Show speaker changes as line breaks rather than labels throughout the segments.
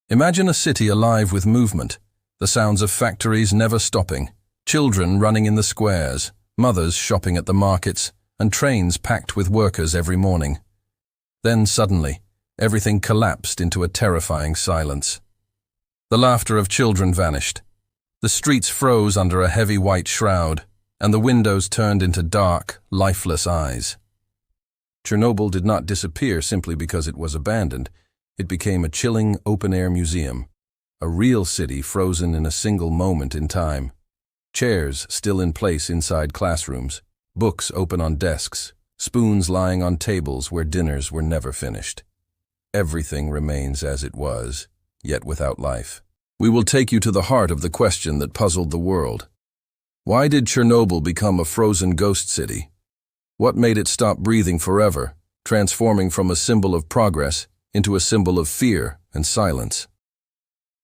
Imagine a city alive with movement, the sounds of factories never stopping, children running in the squares, mothers shopping at the markets, and trains packed with workers every morning. Then suddenly, everything collapsed into a terrifying silence. The laughter of children vanished. The streets froze under a heavy white shroud, and the windows turned into dark, lifeless eyes. Chernobyl did not disappear simply because it was abandoned. It became a chilling, open-air museum, a real city frozen in a single moment in time. Chairs still in place inside classrooms, books open on desks, spoons lying on tables where dinners were never finished. Everything remains as it was, yet without life. We will take you to the heart of the question that puzzled the world. Why did Chernobyl become a frozen ghost city? What made it stop breathing forever, transforming from a symbol of progress into a symbol of fear and silence?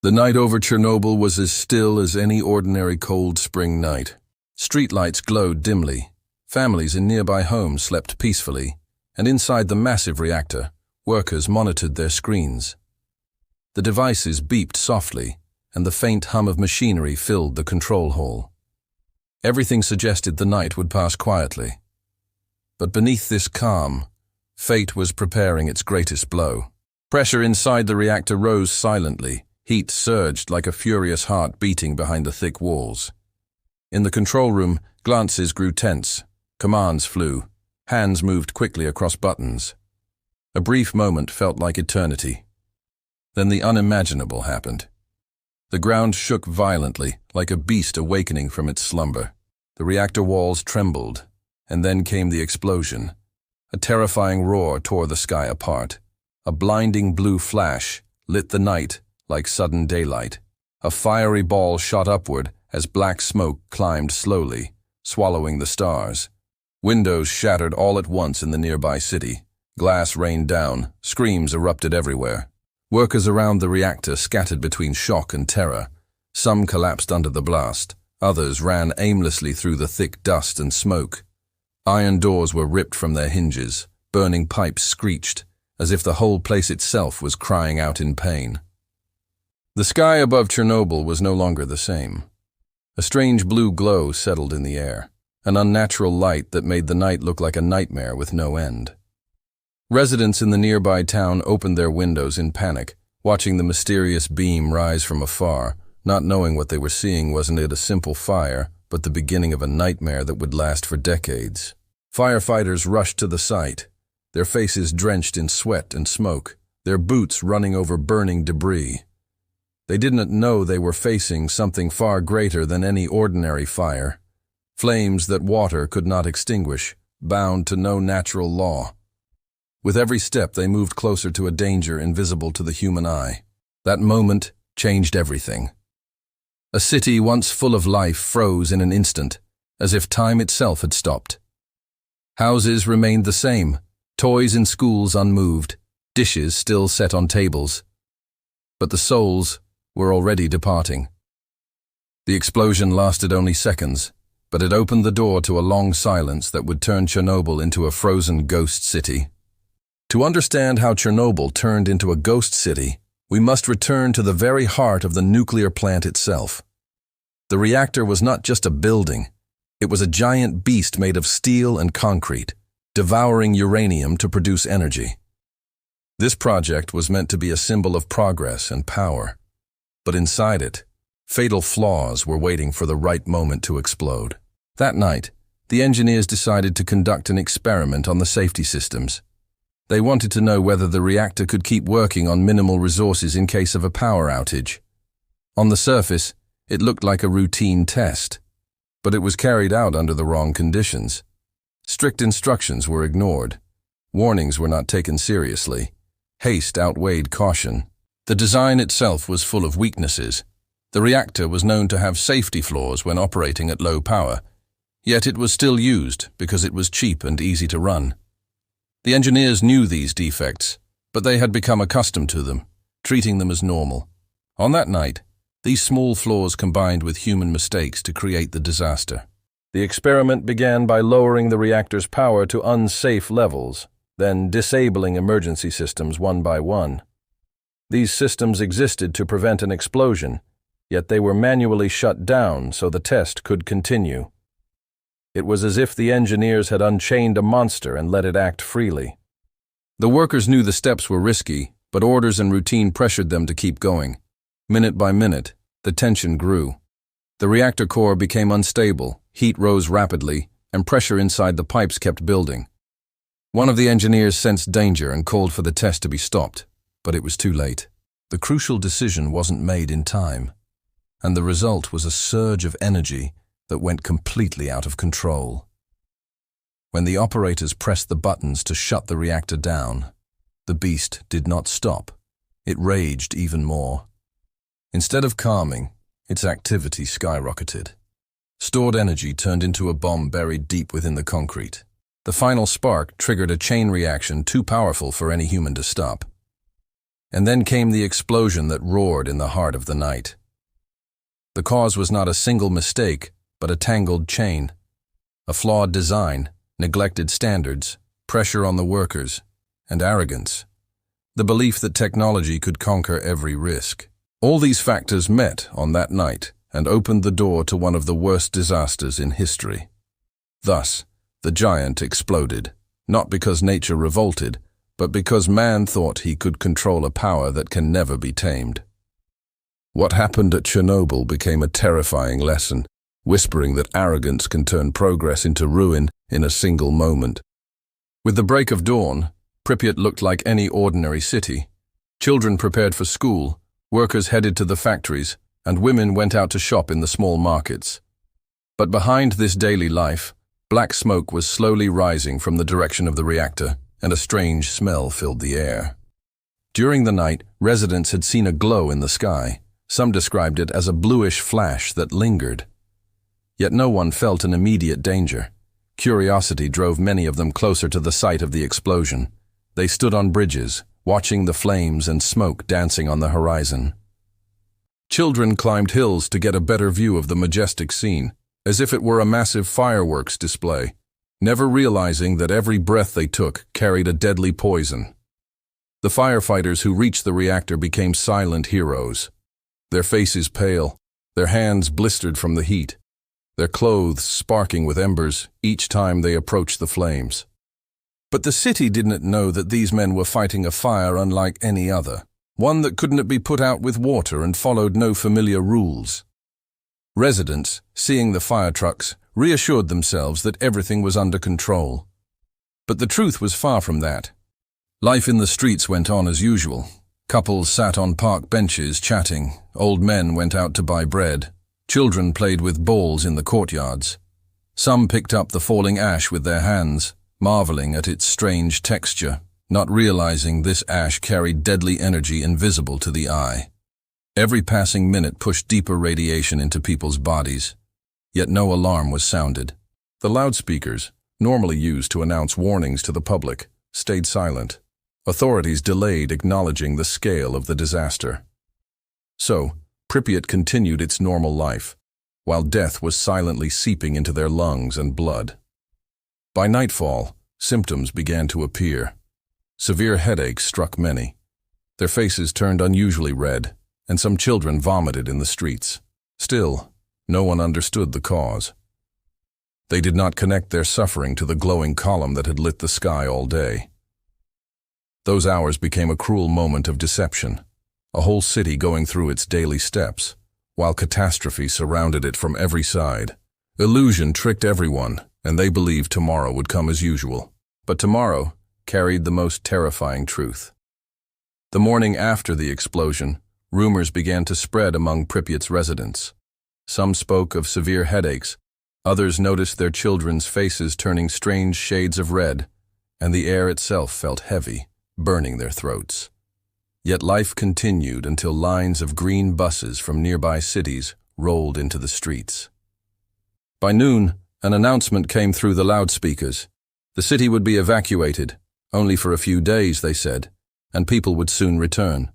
The night over Chernobyl was as still as any ordinary cold spring night. Streetlights glowed dimly. Families in nearby homes slept peacefully, and inside the massive reactor, workers monitored their screens. The devices beeped softly, and the faint hum of machinery filled the control hall. Everything suggested the night would pass quietly. But beneath this calm, fate was preparing its greatest blow. Pressure inside the reactor rose silently. Heat surged like a furious heart beating behind the thick walls. In the control room, glances grew tense. Commands flew. Hands moved quickly across buttons. A brief moment felt like eternity. Then the unimaginable happened. The ground shook violently, like a beast awakening from its slumber. The reactor walls trembled, and then came the explosion. A terrifying roar tore the sky apart. A blinding blue flash lit the night like sudden daylight. A fiery ball shot upward as black smoke climbed slowly, swallowing the stars. Windows shattered all at once in the nearby city. Glass rained down, screams erupted everywhere. Workers around the reactor scattered between shock and terror. Some collapsed under the blast. Others ran aimlessly through the thick dust and smoke. Iron doors were ripped from their hinges. Burning pipes screeched, as if the whole place itself was crying out in pain. The sky above Chernobyl was no longer the same. A strange blue glow settled in the air, an unnatural light that made the night look like a nightmare with no end. Residents in the nearby town opened their windows in panic, watching the mysterious beam rise from afar, not knowing what they were seeing wasn't it a simple fire, but the beginning of a nightmare that would last for decades. Firefighters rushed to the site, their faces drenched in sweat and smoke, their boots running over burning debris. They didn't know they were facing something far greater than any ordinary fire, flames that water could not extinguish, bound to no natural law. With every step they moved closer to a danger invisible to the human eye. That moment changed everything. A city once full of life froze in an instant, as if time itself had stopped. Houses remained the same, toys in schools unmoved, dishes still set on tables. But the souls were already departing. The explosion lasted only seconds, but it opened the door to a long silence that would turn Chernobyl into a frozen ghost city. To understand how Chernobyl turned into a ghost city, we must return to the very heart of the nuclear plant itself. The reactor was not just a building. It was a giant beast made of steel and concrete, devouring uranium to produce energy. This project was meant to be a symbol of progress and power. But inside it, fatal flaws were waiting for the right moment to explode. That night, the engineers decided to conduct an experiment on the safety systems. They wanted to know whether the reactor could keep working on minimal resources in case of a power outage. On the surface, it looked like a routine test, but it was carried out under the wrong conditions. Strict instructions were ignored. Warnings were not taken seriously. Haste outweighed caution. The design itself was full of weaknesses. The reactor was known to have safety flaws when operating at low power, yet it was still used because it was cheap and easy to run. The engineers knew these defects, but they had become accustomed to them, treating them as normal. On that night, these small flaws combined with human mistakes to create the disaster. The experiment began by lowering the reactor's power to unsafe levels, then disabling emergency systems one by one. These systems existed to prevent an explosion, yet they were manually shut down so the test could continue. It was as if the engineers had unchained a monster and let it act freely. The workers knew the steps were risky, but orders and routine pressured them to keep going. Minute by minute, the tension grew. The reactor core became unstable, heat rose rapidly, and pressure inside the pipes kept building. One of the engineers sensed danger and called for the test to be stopped, but it was too late. The crucial decision wasn't made in time, and the result was a surge of energy that went completely out of control. When the operators pressed the buttons to shut the reactor down, the beast did not stop. It raged even more. Instead of calming, its activity skyrocketed. Stored energy turned into a bomb buried deep within the concrete. The final spark triggered a chain reaction too powerful for any human to stop. And then came the explosion that roared in the heart of the night. The cause was not a single mistake, but a tangled chain. A flawed design, neglected standards, pressure on the workers, and arrogance. The belief that technology could conquer every risk. All these factors met on that night and opened the door to one of the worst disasters in history. Thus, the giant exploded, not because nature revolted, but because man thought he could control a power that can never be tamed. What happened at Chernobyl became a terrifying lesson, whispering that arrogance can turn progress into ruin in a single moment. With the break of dawn, Pripyat looked like any ordinary city. Children prepared for school, workers headed to the factories, and women went out to shop in the small markets. But behind this daily life, black smoke was slowly rising from the direction of the reactor, and a strange smell filled the air. During the night, residents had seen a glow in the sky. Some described it as a bluish flash that lingered. Yet no one felt an immediate danger. Curiosity drove many of them closer to the site of the explosion. They stood on bridges, watching the flames and smoke dancing on the horizon. Children climbed hills to get a better view of the majestic scene, as if it were a massive fireworks display, never realizing that every breath they took carried a deadly poison. The firefighters who reached the reactor became silent heroes. Their faces pale, their hands blistered from the heat, their clothes sparking with embers each time they approached the flames. But the city didn't know that these men were fighting a fire unlike any other, one that couldn't be put out with water and followed no familiar rules. Residents, seeing the fire trucks, reassured themselves that everything was under control. But the truth was far from that. Life in the streets went on as usual. Couples sat on park benches chatting, old men went out to buy bread, children played with balls in the courtyards. Some picked up the falling ash with their hands, marveling at its strange texture, not realizing this ash carried deadly energy invisible to the eye. Every passing minute pushed deeper radiation into people's bodies, yet no alarm was sounded. The loudspeakers, normally used to announce warnings to the public, stayed silent. Authorities delayed acknowledging the scale of the disaster. So, Pripyat continued its normal life, while death was silently seeping into their lungs and blood. By nightfall, symptoms began to appear. Severe headaches struck many. Their faces turned unusually red, and some children vomited in the streets. Still, no one understood the cause. They did not connect their suffering to the glowing column that had lit the sky all day. Those hours became a cruel moment of deception, a whole city going through its daily steps, while catastrophe surrounded it from every side. Illusion tricked everyone, and they believed tomorrow would come as usual. But tomorrow carried the most terrifying truth. The morning after the explosion, rumors began to spread among Pripyat's residents. Some spoke of severe headaches, others noticed their children's faces turning strange shades of red, and the air itself felt heavy, burning their throats. Yet life continued until lines of green buses from nearby cities rolled into the streets. By noon, an announcement came through the loudspeakers. The city would be evacuated, only for a few days, they said, and people would soon return.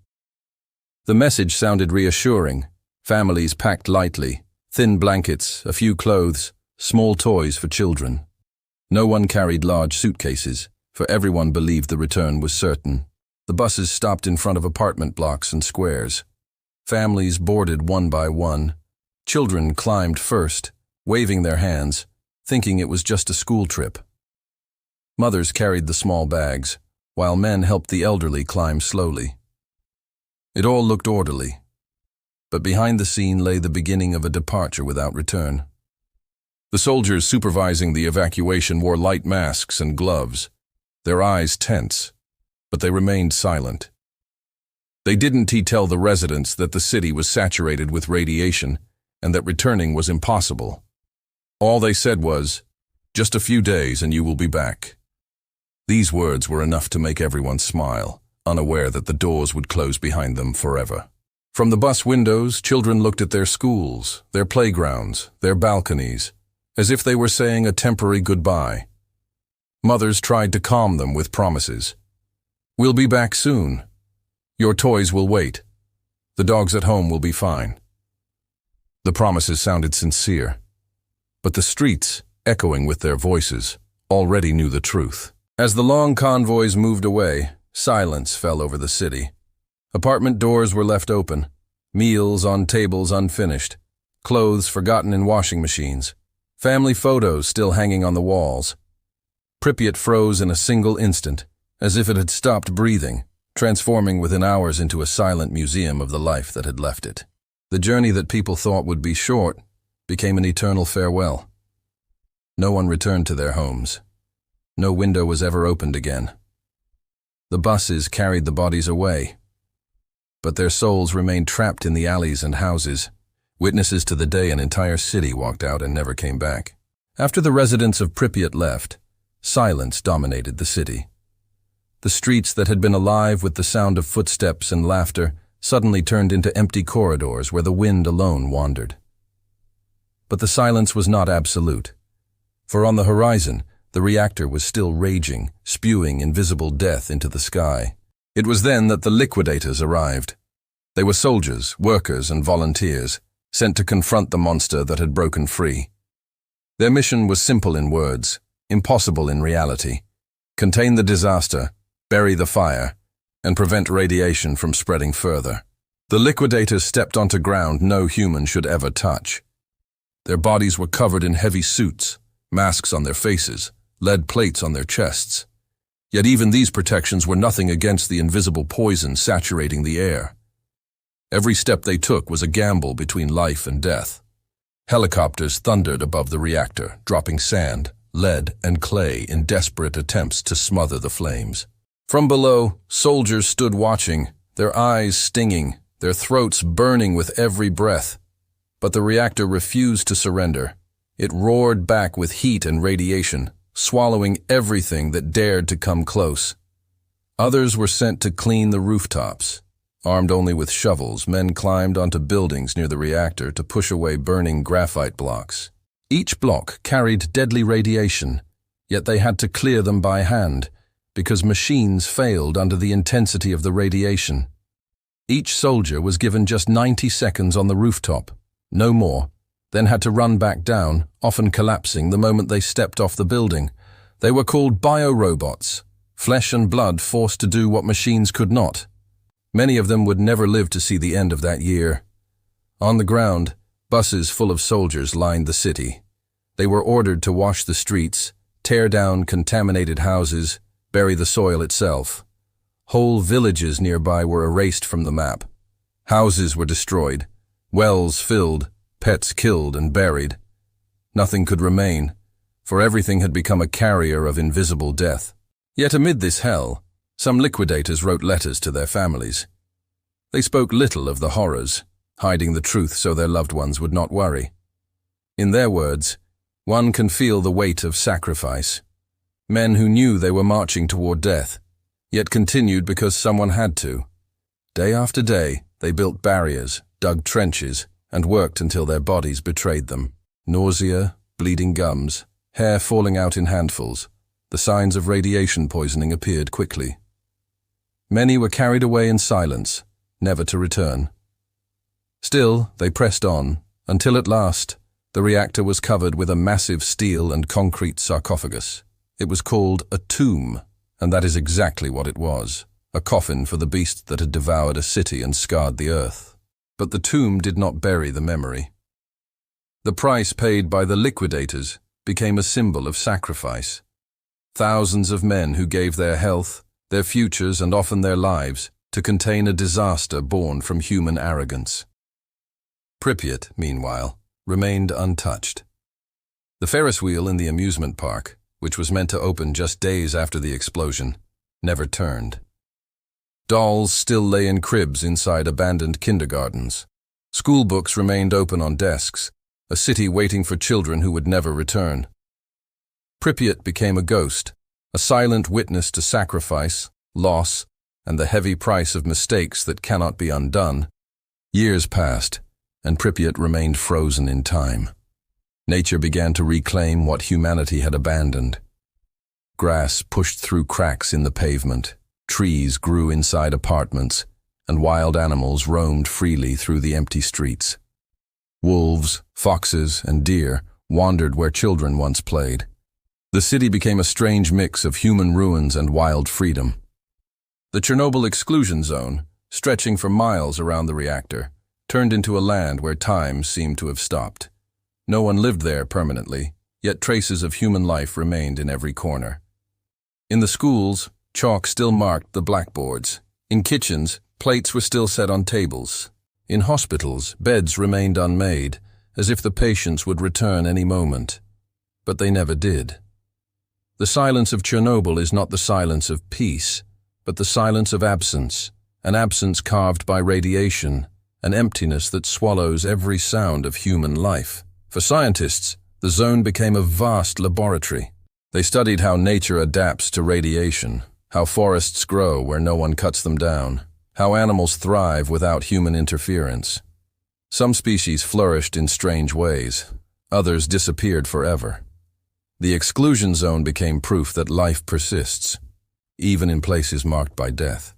The message sounded reassuring. Families packed lightly, thin blankets, a few clothes, small toys for children. No one carried large suitcases, for everyone believed the return was certain. The buses stopped in front of apartment blocks and squares. Families boarded one by one. Children climbed first, waving their hands, thinking it was just a school trip. Mothers carried the small bags, while men helped the elderly climb slowly. It all looked orderly, but behind the scene lay the beginning of a departure without return. The soldiers supervising the evacuation wore light masks and gloves, their eyes tense, but they remained silent. They didn't tell the residents that the city was saturated with radiation and that returning was impossible. All they said was, "Just a few days and you will be back." These words were enough to make everyone smile, unaware that the doors would close behind them forever. From the bus windows, children looked at their schools, their playgrounds, their balconies, as if they were saying a temporary goodbye. Mothers tried to calm them with promises. "We'll be back soon. Your toys will wait. The dogs at home will be fine." The promises sounded sincere, but the streets, echoing with their voices, already knew the truth. As the long convoys moved away, silence fell over the city. Apartment doors were left open, meals on tables unfinished, clothes forgotten in washing machines, family photos still hanging on the walls. Pripyat froze in a single instant, as if it had stopped breathing, transforming within hours into a silent museum of the life that had left it. The journey that people thought would be short became an eternal farewell. No one returned to their homes. No window was ever opened again. The buses carried the bodies away, but their souls remained trapped in the alleys and houses, witnesses to the day an entire city walked out and never came back. After the residents of Pripyat left, silence dominated the city. The streets that had been alive with the sound of footsteps and laughter suddenly turned into empty corridors where the wind alone wandered. But the silence was not absolute, for on the horizon, the reactor was still raging, spewing invisible death into the sky. It was then that the liquidators arrived. They were soldiers, workers, and volunteers, sent to confront the monster that had broken free. Their mission was simple in words, impossible in reality: contain the disaster, bury the fire, and prevent radiation from spreading further. The liquidators stepped onto ground no human should ever touch. Their bodies were covered in heavy suits, masks on their faces, lead plates on their chests. Yet even these protections were nothing against the invisible poison saturating the air. Every step they took was a gamble between life and death. Helicopters thundered above the reactor, dropping sand, lead, and clay in desperate attempts to smother the flames. From below, soldiers stood watching, their eyes stinging, their throats burning with every breath. But the reactor refused to surrender. It roared back with heat and radiation, swallowing everything that dared to come close. Others were sent to clean the rooftops. Armed only with shovels, men climbed onto buildings near the reactor to push away burning graphite blocks. Each block carried deadly radiation, yet they had to clear them by hand, because machines failed under the intensity of the radiation. Each soldier was given just 90 seconds on the rooftop, no more, then had to run back down, often collapsing the moment they stepped off the building. They were called biorobots, flesh and blood forced to do what machines could not. Many of them would never live to see the end of that year. On the ground, buses full of soldiers lined the city. They were ordered to wash the streets, tear down contaminated houses, bury the soil itself. Whole villages nearby were erased from the map. Houses were destroyed, wells filled, pets killed and buried. Nothing could remain, for everything had become a carrier of invisible death. Yet amid this hell, some liquidators wrote letters to their families. They spoke little of the horrors, hiding the truth so their loved ones would not worry. In their words, one can feel the weight of sacrifice. Men who knew they were marching toward death, yet continued because someone had to. Day after day, they built barriers, dug trenches, and worked until their bodies betrayed them. Nausea, bleeding gums, hair falling out in handfuls. The signs of radiation poisoning appeared quickly. Many were carried away in silence, never to return. Still, they pressed on, until at last, the reactor was covered with a massive steel and concrete sarcophagus. It was called a tomb, and that is exactly what it was. a coffin for the beast that had devoured a city and scarred the earth. But the tomb did not bury the memory. The price paid by the liquidators became a symbol of sacrifice. Thousands of men who gave their health, their futures, and often their lives to contain a disaster born from human arrogance. Pripyat, meanwhile, remained untouched. The Ferris wheel in the amusement park, which was meant to open just days after the explosion, never turned. Dolls still lay in cribs inside abandoned kindergartens. School books remained open on desks, a city waiting for children who would never return. Pripyat became a ghost, a silent witness to sacrifice, loss, and the heavy price of mistakes that cannot be undone. Years passed, and Pripyat remained frozen in time. Nature began to reclaim what humanity had abandoned. Grass pushed through cracks in the pavement, trees grew inside apartments, and wild animals roamed freely through the empty streets. Wolves, foxes, and deer wandered where children once played. The city became a strange mix of human ruins and wild freedom. The Chernobyl exclusion zone, stretching for miles around the reactor, turned into a land where time seemed to have stopped. No one lived there permanently, yet traces of human life remained in every corner. In the schools, chalk still marked the blackboards. In kitchens, plates were still set on tables. In hospitals, beds remained unmade, as if the patients would return any moment. But they never did. The silence of Chernobyl is not the silence of peace, but the silence of absence, an absence carved by radiation, an emptiness that swallows every sound of human life. For scientists, the zone became a vast laboratory. They studied how nature adapts to radiation, how forests grow where no one cuts them down, how animals thrive without human interference. Some species flourished in strange ways, others disappeared forever. The exclusion zone became proof that life persists, even in places marked by death.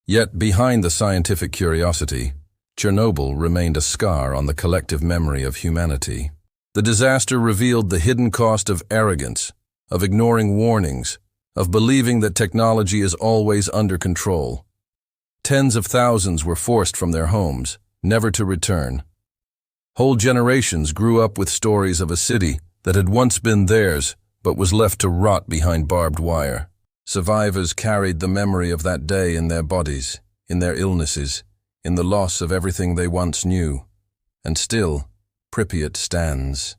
Yet behind the scientific curiosity, Chernobyl remained a scar on the collective memory of humanity. The disaster revealed the hidden cost of arrogance, of ignoring warnings, of believing that technology is always under control. Tens of thousands were forced from their homes, never to return. Whole generations grew up with stories of a city that had once been theirs, but was left to rot behind barbed wire. Survivors carried the memory of that day in their bodies, in their illnesses, in the loss of everything they once knew. And still, Pripyat stands.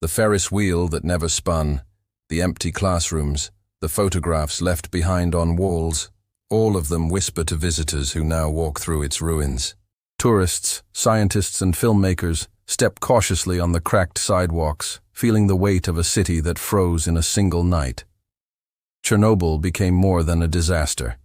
The Ferris wheel that never spun, the empty classrooms, the photographs left behind on walls, all of them whisper to visitors who now walk through its ruins. Tourists, scientists, and filmmakers step cautiously on the cracked sidewalks, feeling the weight of a city that froze in a single night. Chernobyl became more than a disaster.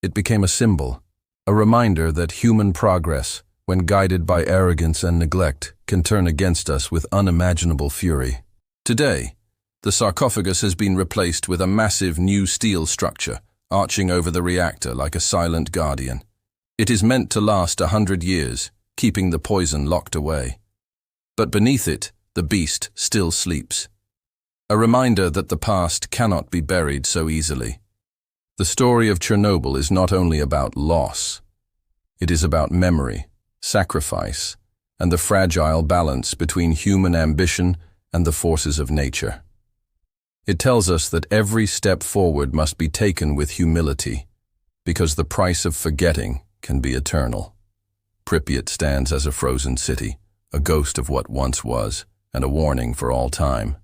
It became a symbol, a reminder that human progress, when guided by arrogance and neglect, can turn against us with unimaginable fury. Today, the sarcophagus has been replaced with a massive new steel structure, arching over the reactor like a silent guardian. It is meant to last 100 years, keeping the poison locked away. But beneath it, the beast still sleeps. A reminder that the past cannot be buried so easily. The story of Chernobyl is not only about loss. It is about memory, sacrifice, and the fragile balance between human ambition and the forces of nature. It tells us that every step forward must be taken with humility, because the price of forgetting can be eternal. Pripyat stands as a frozen city, a ghost of what once was, and a warning for all time.